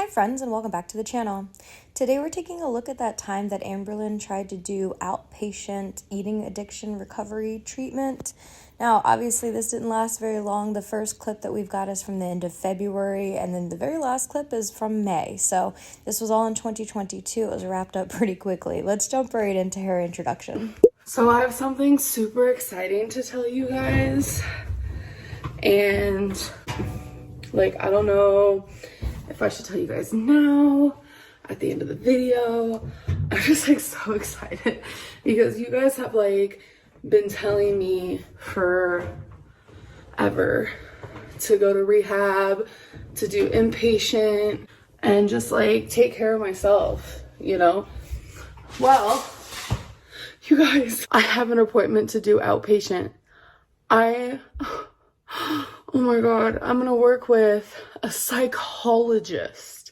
friends, and welcome back to the channel. Today we're taking a look at that time that Amberlynn tried to do outpatient eating addiction recovery treatment. Now, obviously this didn't last very long. The first clip that we've got is from the end of February, and then the very last clip is from May. So this was all in 2022. It was wrapped up pretty quickly. Let's jump right into her introduction. So I have something super exciting to tell you guys, and I don't know if I should tell you guys now, at the end of the video. I'm just so excited because you guys have been telling me forever to go to rehab, to do inpatient, and just take care of myself, Well, you guys, I have an appointment to do outpatient. Oh my God, I'm gonna work with a psychologist,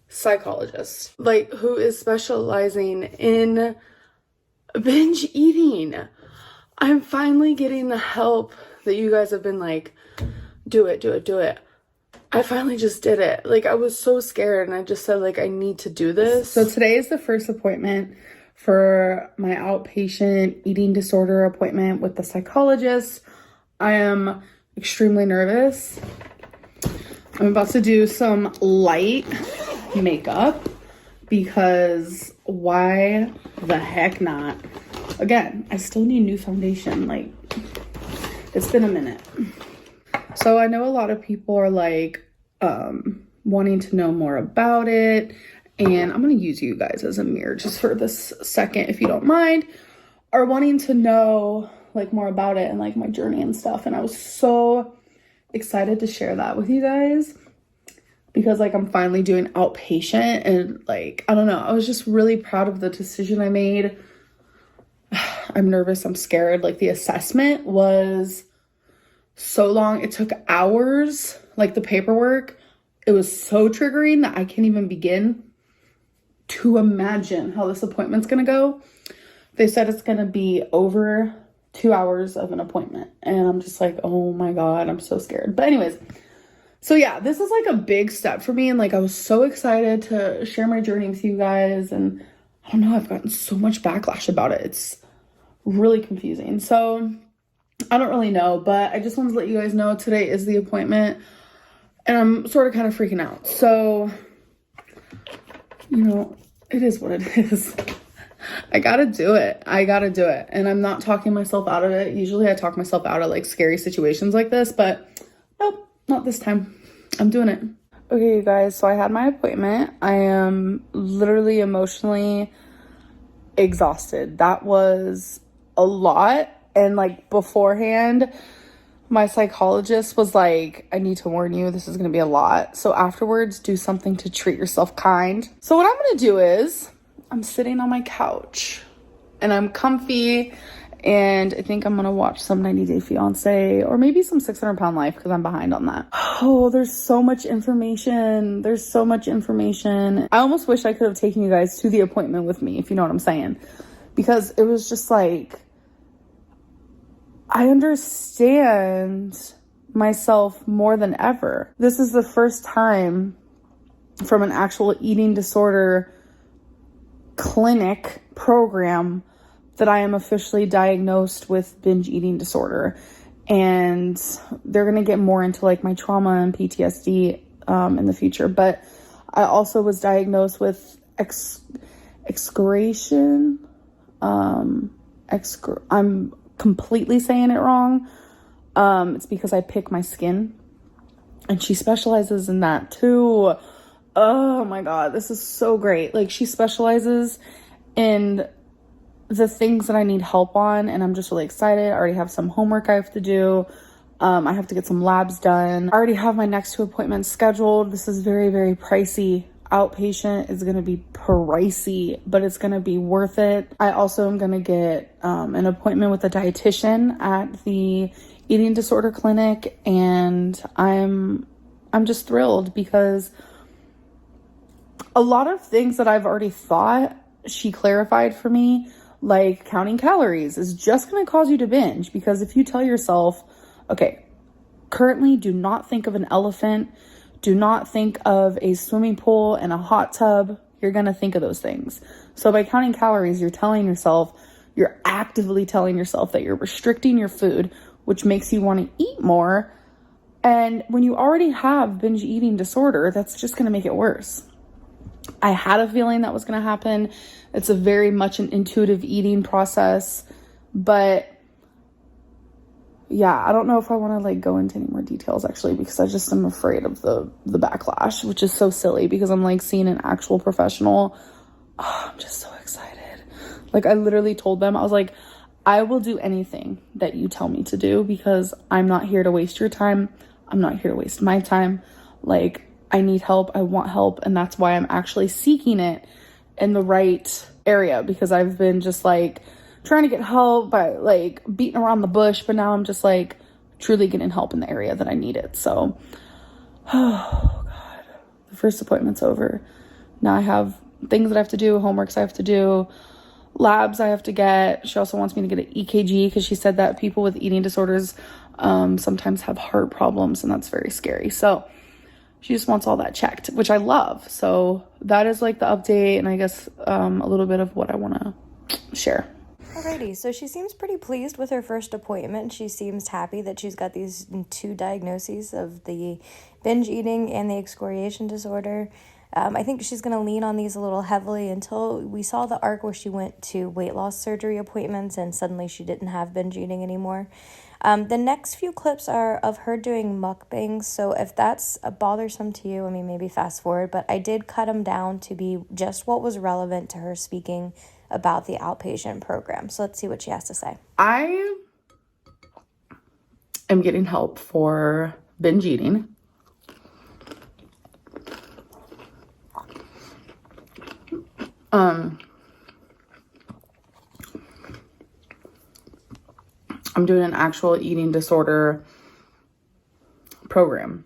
who is specializing in binge eating. I'm finally getting the help that you guys have been do it. I finally just did it. I was so scared, and I just said I need to do this. So today is the first appointment for my outpatient eating disorder appointment with the psychologist. I am extremely nervous. I'm about to do some light makeup because why the heck not? Again, I still need new foundation. It's been a minute. So I know a lot of people are wanting to know more about it, and I'm going to use you guys as a mirror just for this second, if you don't mind, are wanting to know more about it and my journey and stuff. And I was so excited to share that with you guys because I'm finally doing outpatient, and I don't know, I was just really proud of the decision I made. I'm nervous, I'm scared. The assessment was so long, it took hours. The paperwork, it was so triggering that I can't even begin to imagine how this appointment's gonna go. They said it's gonna be over 2 hours of an appointment, and I'm just oh my God, I'm so scared. But anyways, so yeah, this is a big step for me, and I was so excited to share my journey with you guys, and I don't know, I've gotten so much backlash about it. It's really confusing. So I don't really know, but I just wanted to let you guys know today is the appointment, and I'm sort of kind of freaking out. So, it is what it is. I gotta do it. And I'm not talking myself out of it. Usually I talk myself out of scary situations like this, but nope, not this time. I'm doing it. Okay, you guys, so I had my appointment. I am literally emotionally exhausted. That was a lot. And beforehand, my psychologist was I need to warn you, this is going to be a lot. So afterwards, do something to treat yourself kind. So what I'm going to do is I'm sitting on my couch and I'm comfy, and I think I'm gonna watch some 90 Day Fiance or maybe some 600 Pound Life because I'm behind on that. Oh, there's so much information. I almost wish I could have taken you guys to the appointment with me, if you know what I'm saying, because it was just I understand myself more than ever. This is the first time from an actual eating disorder clinic program that I am officially diagnosed with binge eating disorder, and they're gonna get more into my trauma and PTSD in the future. But I also was diagnosed with excoriation. I'm completely saying it wrong. It's because I pick my skin, and she specializes in that too. Oh my God, this is so great. She specializes in the things that I need help on, and I'm just really excited. I already have some homework I have to do. I have to get some labs done. I already have my next 2 appointments scheduled. This is very, very pricey. Outpatient is going to be pricey, but it's going to be worth it. I also am going to get an appointment with a dietitian at the eating disorder clinic, and I'm just thrilled because a lot of things that I've already thought, she clarified for me, counting calories is just going to cause you to binge. Because if you tell yourself, okay, currently do not think of an elephant, do not think of a swimming pool and a hot tub. You're going to think of those things. So by counting calories, you're actively telling yourself that you're restricting your food, which makes you want to eat more. And when you already have binge eating disorder, that's just going to make it worse. I had a feeling that was going to happen. It's a very much an intuitive eating process, but yeah, I don't know if I want to like go into any more details actually, because I just am afraid of the backlash, which is so silly because I'm like seeing an actual professional. Oh, I'm just so excited. Like I literally told them, I was like, I will do anything that you tell me to do because I'm not here to waste your time. I'm not here to waste my time. Like I need help. I want help. And that's why I'm actually seeking it in the right area, because I've been just like trying to get help by like beating around the bush. But now I'm just like truly getting help in the area that I need it. So, oh God, the first appointment's over. Now I have things that I have to do, homeworks I have to do, labs I have to get. She also wants me to get an EKG because she said that people with eating disorders sometimes have heart problems, and that's very scary. So she just wants all that checked, which I love. So that is like the update, and I guess a little bit of what I want to share. Alrighty, so she seems pretty pleased with her first appointment. She seems happy that she's got these 2 diagnoses of the binge eating and the excoriation disorder. I think she's going to lean on these a little heavily until we saw the arc where she went to weight loss surgery appointments and suddenly she didn't have binge eating anymore. The next few clips are of her doing mukbangs, so if that's bothersome to you, I mean, maybe fast forward, but I did cut them down to be just what was relevant to her speaking about the outpatient program. So let's see what she has to say. I am getting help for binge eating. I'm doing an actual eating disorder program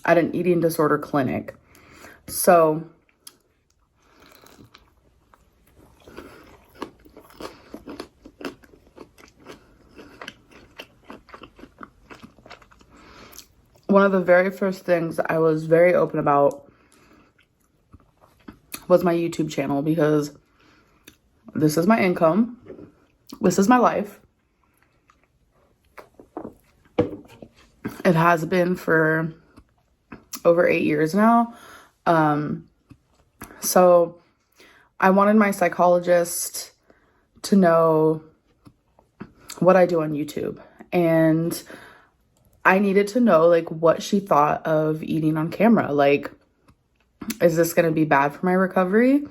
at an eating disorder clinic. So one of the very first things I was very open about was my YouTube channel, because this is my income. This is my life. It has been for over 8 years now. So I wanted my psychologist to know what I do on YouTube, and I needed to know like what she thought of eating on camera. Like, is this going to be bad for my recovery?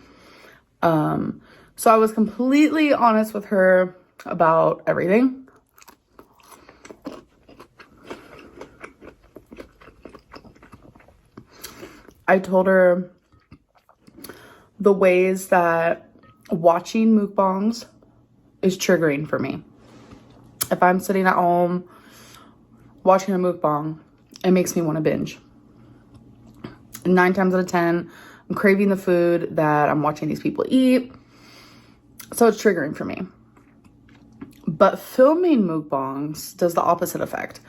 So I was completely honest with her about everything. I told her the ways that watching mukbangs is triggering for me. If I'm sitting at home watching a mukbang, it makes me want to binge. 9 times out of 10, I'm craving the food that I'm watching these people eat. So it's triggering for me. But filming mukbangs does the opposite effect.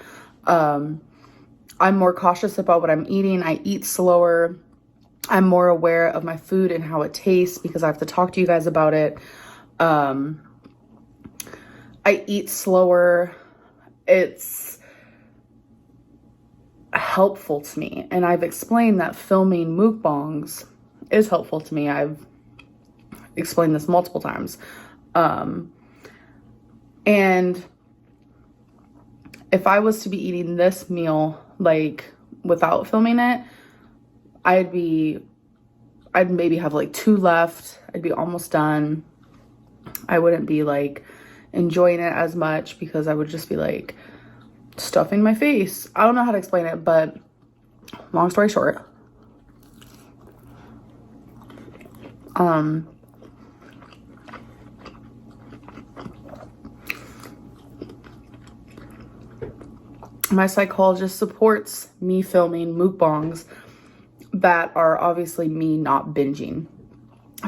I'm more cautious about what I'm eating. I eat slower. I'm more aware of my food and how it tastes because I have to talk to you guys about it. I eat slower. It's helpful to me. And I've explained that filming mukbangs is helpful to me. I've explained this multiple times. And if I was to be eating this meal, like without filming it, I'd maybe have like 2 left. I'd be almost done. I wouldn't be like enjoying it as much because I would just be like stuffing my face. I don't know how to explain it, but long story short, my psychologist supports me filming mukbangs that are obviously me not binging.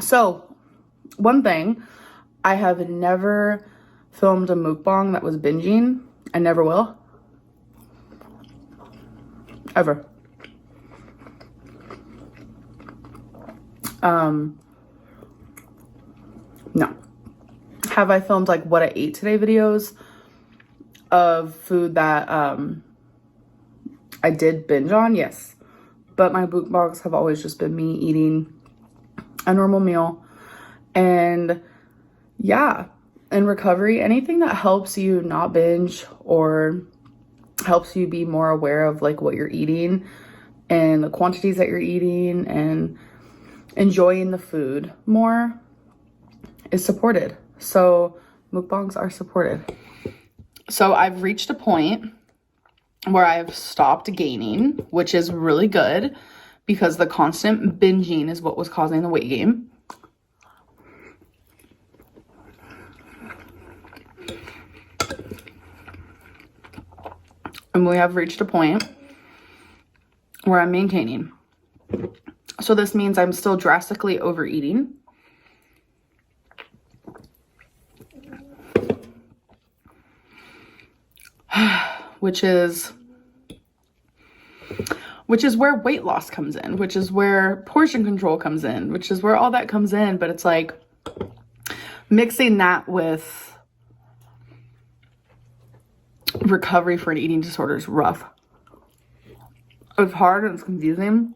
So, one thing, I have never filmed a mukbang that was binging. I never will. Ever. No. Have I filmed like what I ate today videos of food that I did binge on? Yes. But my mukbangs have always just been me eating a normal meal. And yeah, in recovery, anything that helps you not binge or helps you be more aware of like what you're eating and the quantities that you're eating and enjoying the food more is supported. So mukbangs are supported. So I've reached a point where I've stopped gaining, which is really good because the constant binging is what was causing the weight gain. And we have reached a point where I'm maintaining. So this means I'm still drastically overeating. Which is where weight loss comes in, which is where portion control comes in, which is where all that comes in. But it's like mixing that with recovery for an eating disorder is rough. It's hard and it's confusing.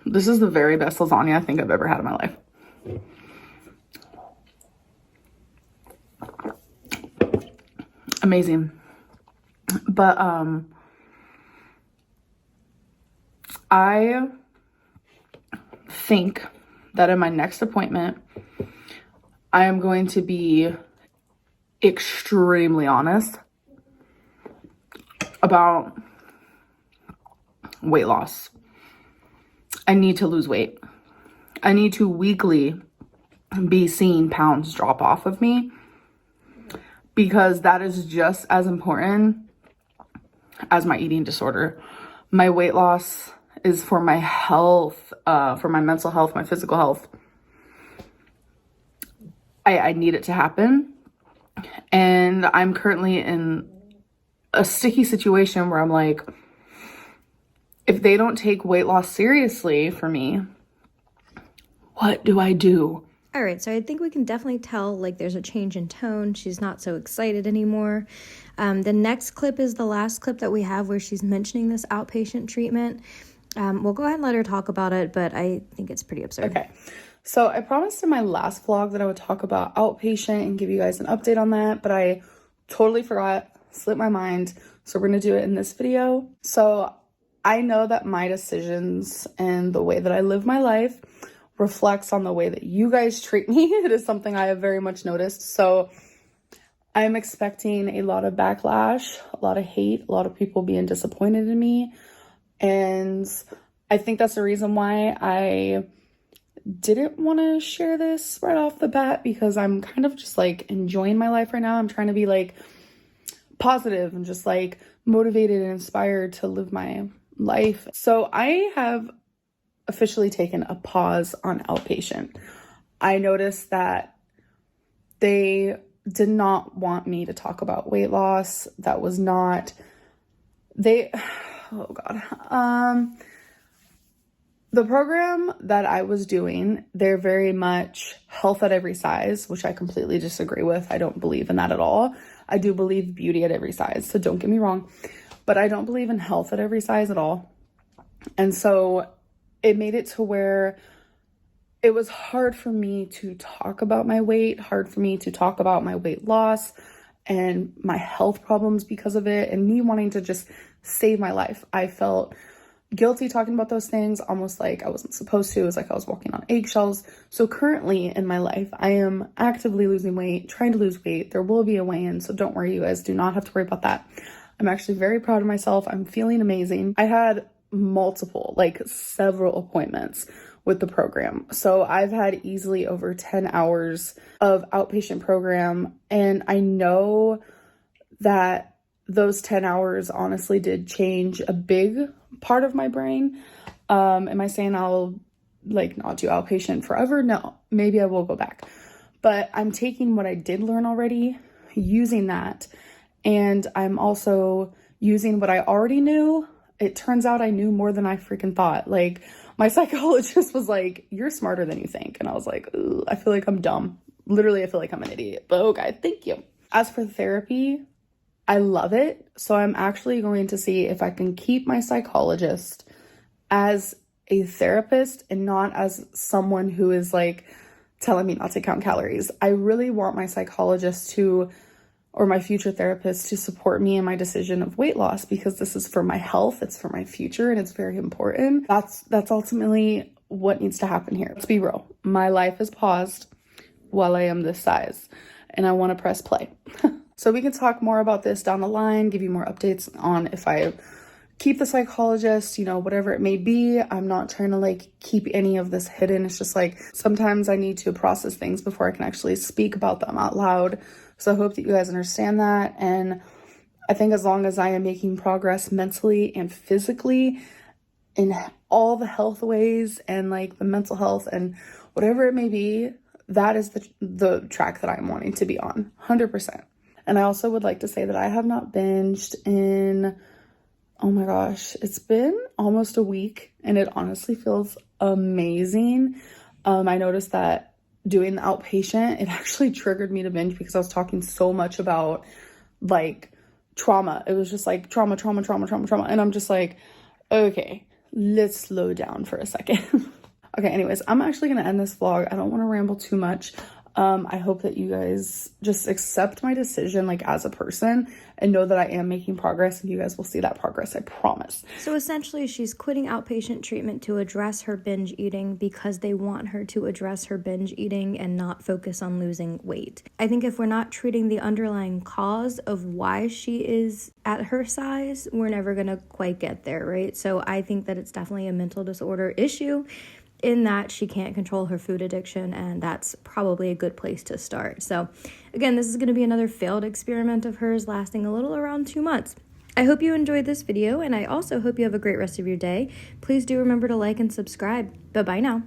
This is the very best lasagna I think I've ever had in my life. Amazing. But I think that in my next appointment I am going to be extremely honest about weight loss. I need to lose weight. I need to weekly be seeing pounds drop off of me, because that is just as important as my eating disorder. My weight loss is for my health, for my mental health, my physical health. I need it to happen. And I'm currently in a sticky situation where I'm like, if they don't take weight loss seriously for me, what do I do? All right, so I think we can definitely tell like there's a change in tone. She's not so excited anymore. The next clip is the last clip that we have where she's mentioning this outpatient treatment. We'll go ahead and let her talk about it, but I think it's pretty absurd. Okay, so I promised in my last vlog that I would talk about outpatient and give you guys an update on that, but I totally forgot, slipped my mind. So we're gonna do it in this video. So I know that my decisions and the way that I live my life reflects on the way that you guys treat me. It is something I have very much noticed. So I'm expecting a lot of backlash, a lot of hate, a lot of people being disappointed in me. And I think that's the reason why I didn't want to share this right off the bat, because I'm kind of just like enjoying my life right now. I'm trying to be like positive and just like motivated and inspired to live my life. So I have officially taken a pause on outpatient. I noticed that they did not want me to talk about weight loss. That was not, oh God. The program that I was doing, they're very much health at every size, which I completely disagree with. I don't believe in that at all. I do believe beauty at every size, so don't get me wrong, but I don't believe in health at every size at all. And so it made it to where it was hard for me to talk about my weight, hard for me to talk about my weight loss and my health problems because of it, and me wanting to just save my life. I felt guilty talking about those things, almost like I wasn't supposed to. It was like I was walking on eggshells. So currently in my life, I am actively losing weight, trying to lose weight. There will be a weigh-in, so don't worry, you guys do not have to worry about that. I'm actually very proud of myself. I'm feeling amazing. I had several appointments with the program. So I've had easily over 10 hours of outpatient program. And I know that those 10 hours honestly did change a big part of my brain. Am I saying I'll not do outpatient forever? No, maybe I will go back. But I'm taking what I did learn already, using that. And I'm also using what I already knew it turns out I knew more than I freaking thought. Like, my psychologist was like, you're smarter than you think. And I was like, ooh, I feel like I'm dumb. Literally, I feel like I'm an idiot. But okay, thank you. As for therapy, I love it. So I'm actually going to see if I can keep my psychologist as a therapist and not as someone who is like telling me not to count calories. I really want my psychologist to, or my future therapist, to support me in my decision of weight loss, because this is for my health, it's for my future, and it's very important. That's ultimately what needs to happen here. Let's be real. My life is paused while I am this size, and I want to press play. So we can talk more about this down the line, give you more updates on if I keep the psychologist, you know, whatever it may be. I'm not trying to like keep any of this hidden. It's just like sometimes I need to process things before I can actually speak about them out loud. So I hope that you guys understand that. And I think as long as I am making progress mentally and physically in all the health ways and like the mental health and whatever it may be, that is the track that I'm wanting to be on, 100%. And I also would like to say that I have not binged in, oh my gosh, it's been almost a week, and it honestly feels amazing. I noticed that doing the outpatient, it actually triggered me to binge because I was talking so much about like trauma. It was just like trauma. And I'm just like, okay, let's slow down for a second. Okay, anyways, I'm actually going to end this vlog. I don't want to ramble too much. I hope that you guys just accept my decision like as a person and know that I am making progress, and you guys will see that progress, I promise. So essentially she's quitting outpatient treatment to address her binge eating because they want her to address her binge eating and not focus on losing weight. I think if we're not treating the underlying cause of why she is at her size, we're never going to quite get there, right? So I think that it's definitely a mental disorder issue, in that she can't control her food addiction, and that's probably a good place to start. So again, this is going to be another failed experiment of hers lasting a little around 2 months. I hope you enjoyed this video, and I also hope you have a great rest of your day. Please do remember to like and subscribe. Bye-bye now.